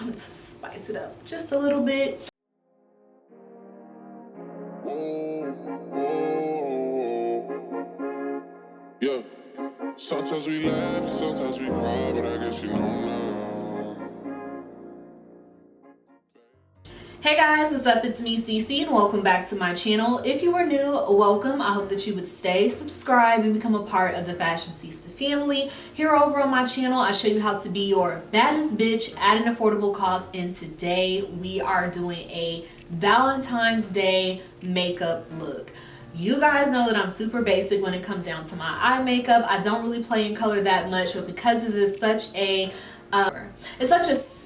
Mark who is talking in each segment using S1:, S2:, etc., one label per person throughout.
S1: wanted to spice it up just a little bit.
S2: Yeah, sometimes we laugh, sometimes we cry, but I guess you know now.
S1: Hey guys, what's up? It's me, Cece, and welcome back to my channel. If you are new, welcome. I hope that you would stay, subscribe, and become a part of the Fashionceesta family. Here over on my channel, I show you how to be your baddest bitch at an affordable cost, and today we are doing a Valentine's Day makeup look. You guys know that I'm super basic when it comes down to my eye makeup. I don't really play in color that much, but because this is such a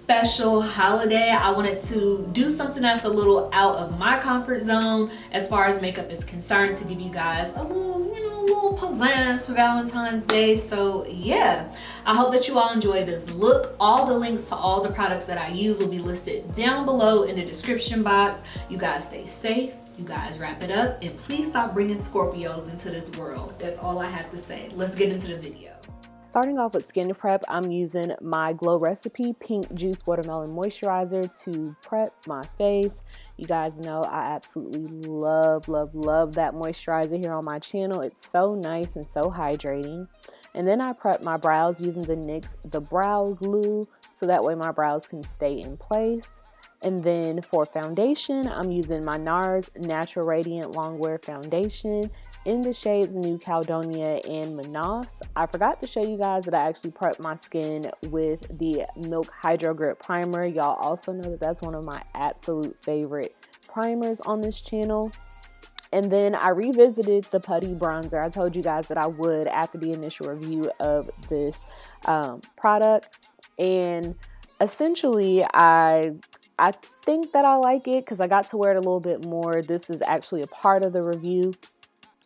S1: special holiday, I wanted to do something that's a little out of my comfort zone as far as makeup is concerned, to give you guys a little, a little pizzazz for Valentine's Day. So yeah, I hope that you all enjoy this look. All the links to all the products that I use will be listed down below in the description box. You guys stay safe, you guys wrap it up, and please stop bringing Scorpios into this world. That's all I have to say. Let's get into the video.
S3: Starting off with skin prep, I'm using my Glow Recipe Pink Juice Watermelon Moisturizer to prep my face. You guys know I absolutely love that moisturizer here on my channel. It's so nice and so hydrating. And then I prep my brows using the NYX The Brow Glue, so that way my brows can stay in place. And then for foundation, I'm using my NARS Natural Radiant Longwear Foundation in the shades New Caledonia and Manos. I forgot to show you guys that I actually prepped my skin with the Milk Hydro Grip Primer. Y'all also know that that's one of my absolute favorite primers on this channel. And then I revisited the Putty Bronzer. I told you guys that I would after the initial review of this product. And essentially, I think that I like it because I got to wear it a little bit more. This is actually a part of the review,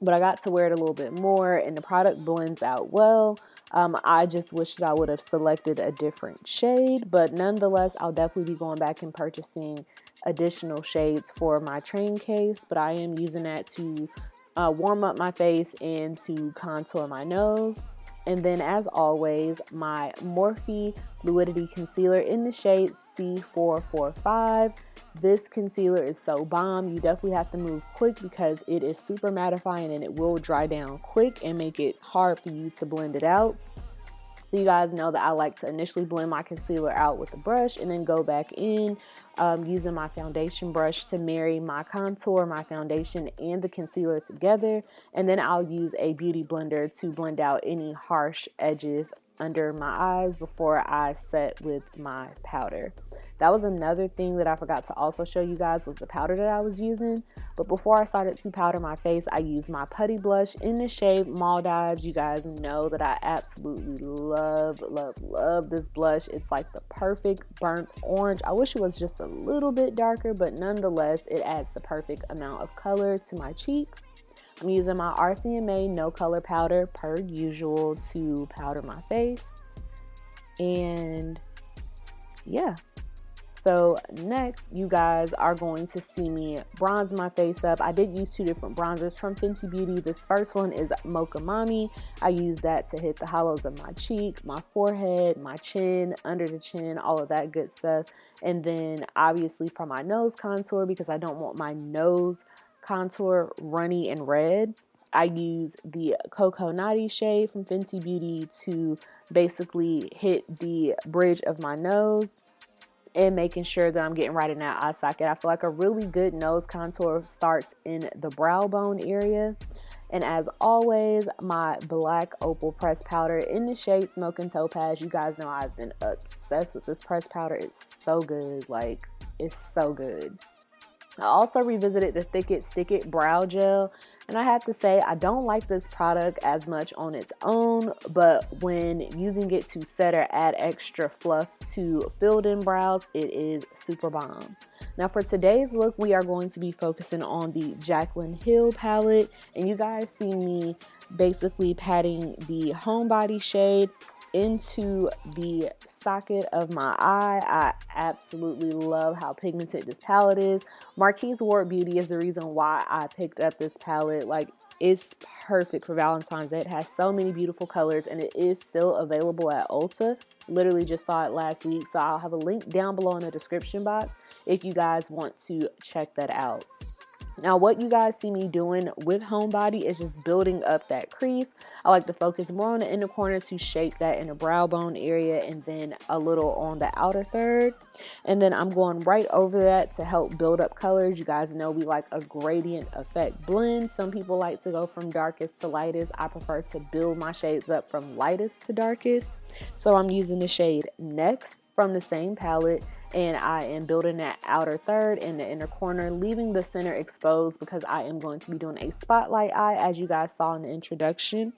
S3: but I got to wear it a little bit more and the product blends out well. I just wish that I would have selected a different shade, but nonetheless, I'll definitely be going back and purchasing additional shades for my train case, but I am using that to warm up my face and to contour my nose. And then, as always, my Morphe Fluidity Concealer in the shade C445. This concealer is so bomb. You definitely have to move quick because it is super mattifying and it will dry down quick and make it hard for you to blend it out. So you guys know that I like to initially blend my concealer out with a brush and then go back in using my foundation brush to marry my contour, my foundation, and the concealer together. And then I'll use a beauty blender to blend out any harsh edges under my eyes before I set with my powder. That was another thing that I forgot to also show you guys, was the powder that I was using. But before I started to powder my face, I used my Putty blush in the shade Maldives. You guys know that I absolutely love this blush. It's like the perfect burnt orange. I wish it was just a little bit darker, but nonetheless, it adds the perfect amount of color to my cheeks. I'm using my RCMA No Color Powder per usual to powder my face. And yeah. So next, you guys are going to see me bronze my face up. I did use two different bronzers from Fenty Beauty. This first one is MOCHA MAMI. I use that to hit the hollows of my cheek, my forehead, my chin, under the chin, all of that good stuff. And then obviously for my nose contour, because I don't want my nose contour runny and red, I use the Cocoa Naughty shade from Fenty Beauty to basically hit the bridge of my nose and making sure that I'm getting right in that eye socket. I feel like a really good nose contour starts in the brow bone area. And as always, my black opal pressed powder in the shade Smokin' Topaz. You guys know I've been obsessed with this pressed powder. It's so good, like it's so good. I also revisited the Thick It Stick It brow gel, and I have to say I don't like this product as much on its own, but when using it to set or add extra fluff to filled in brows, it is super bomb. Now for today's look, we are going to be focusing on the JACLYN Hill palette, and you guys see me basically patting the Homebody shade into the socket of my eye. I absolutely love how pigmented this palette is. Marquise Ward Beauty is the reason why I picked up this palette. Like, it's perfect for Valentine's Day. It has so many beautiful colors, and it is still available at Ulta. Literally just saw it last week, so I'll have a link down below in the description box if you guys want to check that out. Now, what you guys see me doing with Homebody is just building up that crease. I like to focus more on the inner corner to shape that inner brow bone area, and then a little on the outer third. And then I'm going right over that to help build up colors. You guys know we like a gradient effect blend. Some people like to go from darkest to lightest. I prefer to build my shades up from lightest to darkest. So I'm using the shade Next from the same palette, and I am building that outer third in the inner corner, leaving the center exposed because I am going to be doing a spotlight eye, as you guys saw in the introduction.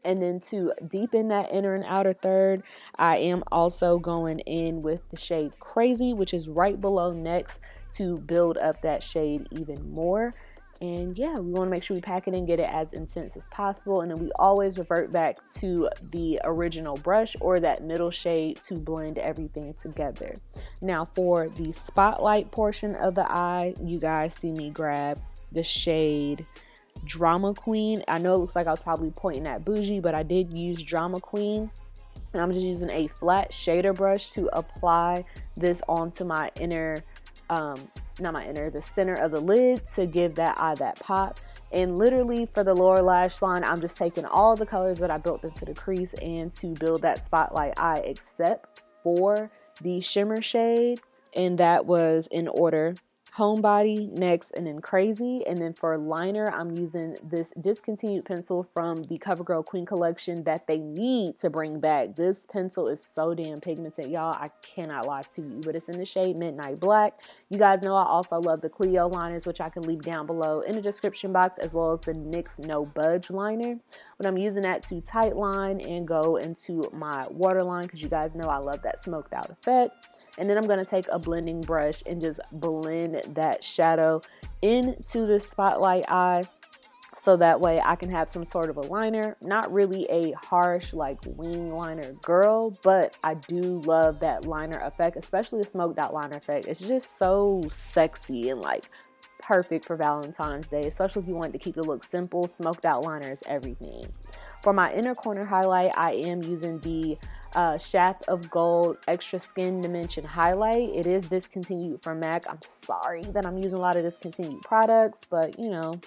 S3: And then to deepen that inner and outer third, I am also going in with the shade Crazy, which is right below Next, to build up that shade even more. And yeah, we want to make sure we pack it and get it as intense as possible. And then we always revert back to the original brush or that middle shade to blend everything together. Now for the spotlight portion of the eye, you guys see me grab the shade Drama Queen. I know it looks like I was probably pointing at Bougie, but I did use Drama Queen. And I'm just using a flat shader brush to apply this onto my inner the center of the lid to give that eye that pop. And literally for the lower lash line, I'm just taking all the colors that I built into the crease and to build that spotlight eye, except for the shimmer shade, and that was in order: Homebody, Next, and then Crazy. And then for liner, I'm using this discontinued pencil from the CoverGirl Queen collection that they need to bring back. This pencil is so damn pigmented, y'all. I cannot lie to you, but it's in the shade Midnight Black. You guys know I also love the Clio liners, which I can leave down below in the description box, as well as the NYX No Budge liner. But I'm using that to tight line and go into my waterline because you guys know I love that smoked out effect. And then I'm going to take a blending brush and just blend that shadow into the spotlight eye, so that way I can have some sort of a liner. Not really a harsh like wing liner girl, but I do love that liner effect, especially the smoked out liner effect. It's just so sexy and like perfect for Valentine's Day, especially if you want to keep the look simple. Smoked out liner is everything. For my inner corner highlight, I am using the Shaft of Gold Extra Skin Dimension Highlight. It is discontinued from MAC. I'm sorry that I'm using a lot of discontinued products, but you know,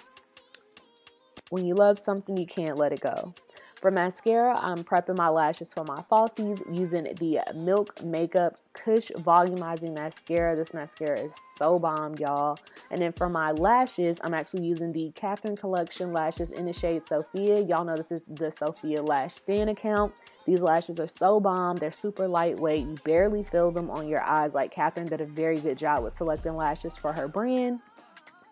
S3: when you love something, you can't let it go. For mascara, I'm prepping my lashes for my falsies using the Milk Makeup KUSH Volumizing Mascara. This mascara is so bomb, y'all. And then for my lashes, I'm actually using the Kathryn Collection lashes in the shade Sophia. Y'all know this is the Sophia Lash Stan account. These lashes are so bomb. They're super lightweight. You barely feel them on your eyes. Like, Kathryn did a very good job with selecting lashes for her brand.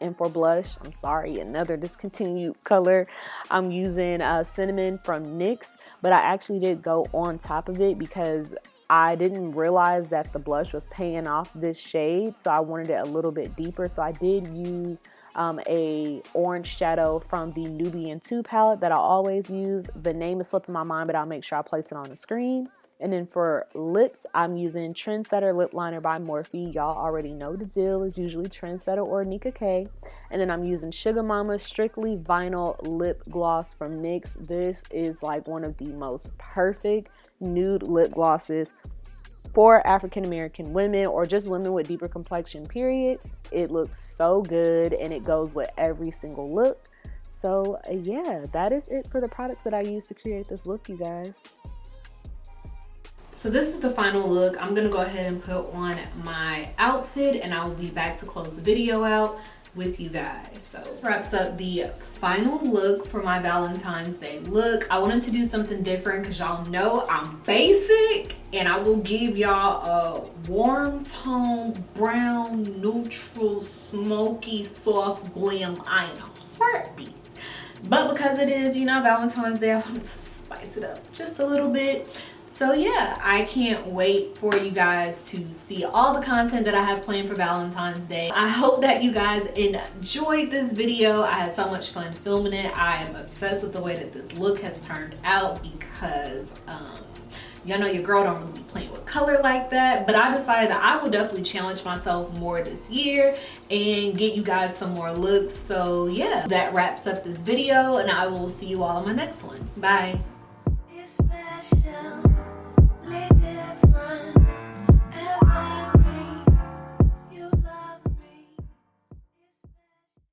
S3: And for blush, I'm sorry, another discontinued color. I'm using Cinnamon from NYX, but I actually did go on top of it because I didn't realize that the blush was paying off this shade, so I wanted it a little bit deeper. So I did use a orange shadow from the Nubian 2 palette that I always use. The name is slipping my mind, but I'll make sure I place it on the screen. And then for lips, I'm using Trendsetter Lip Liner by MORPHE. Y'all already know the deal. It's usually Trendsetter or Nika K. And then I'm using SUGARMAMA Strictly Vinyl Lip Gloss from NYX. This is like one of the most perfect nude lip glosses for African American women, or just women with deeper complexion, period. It looks so good and it goes with every single look. So yeah, that is it for the products that I use to create this look, you guys.
S1: So this is the final look. I'm gonna go ahead and put on my outfit and I will be back to close the video out with you guys. So this wraps up the final look for my Valentine's Day look. I wanted to do something different because y'all know I'm basic, and I will give y'all a warm tone, brown, neutral, smoky, soft glam eye in a heartbeat. But because it is, you know, Valentine's Day, I wanted to spice it up just a little bit. So yeah, I can't wait for you guys to see all the content that I have planned for Valentine's Day. I hope that you guys enjoyed this video. I had so much fun filming it. I am obsessed with the way that this look has turned out because Y'all know your girl don't really be playing with color like that, but I decided that I will definitely challenge myself more this year and get you guys some more looks. So yeah, that wraps up this video, and I will see you all in my next one. Bye.